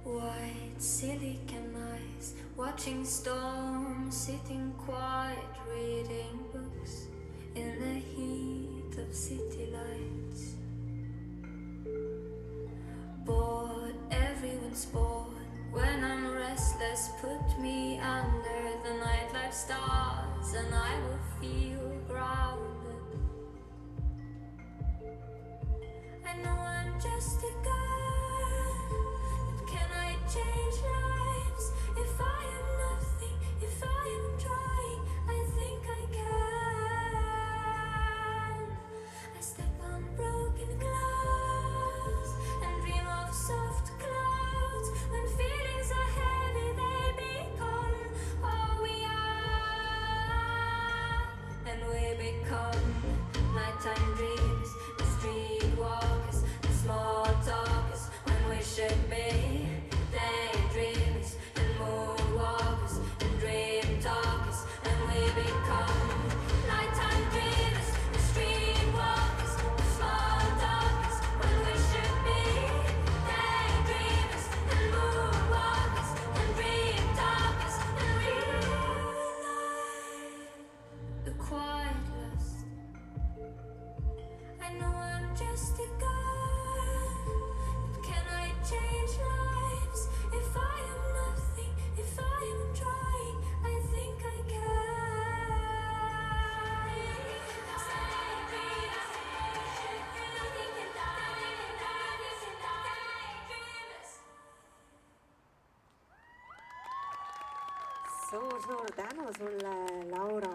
White silicon eyes, watching storms, sitting quiet, reading books in the heat of city lights. Bored, everyone's bored. When I'm restless, put me under the nightlife stars and I will feel grounded. I know I'm just a girl, but can I change lives? If I am nothing, if I am trying, I think I can. I step on broken glass and dream of soft clouds. When feelings are heavy, they become all we are. And we become nighttime dreams, the streetwalkers, the small talkers, when we should be daydreamers and moonwalkers and dream talkers. And we become nighttime dreamers, the streetwalkers, the small talkers, when we should be daydreamers and moonwalkers and dream talkers. And realize the quiet lust. I know I'm just a girl, but can I change lives? If I am nothing, if I am trying, I think I can. suur tänu sulle, Laura.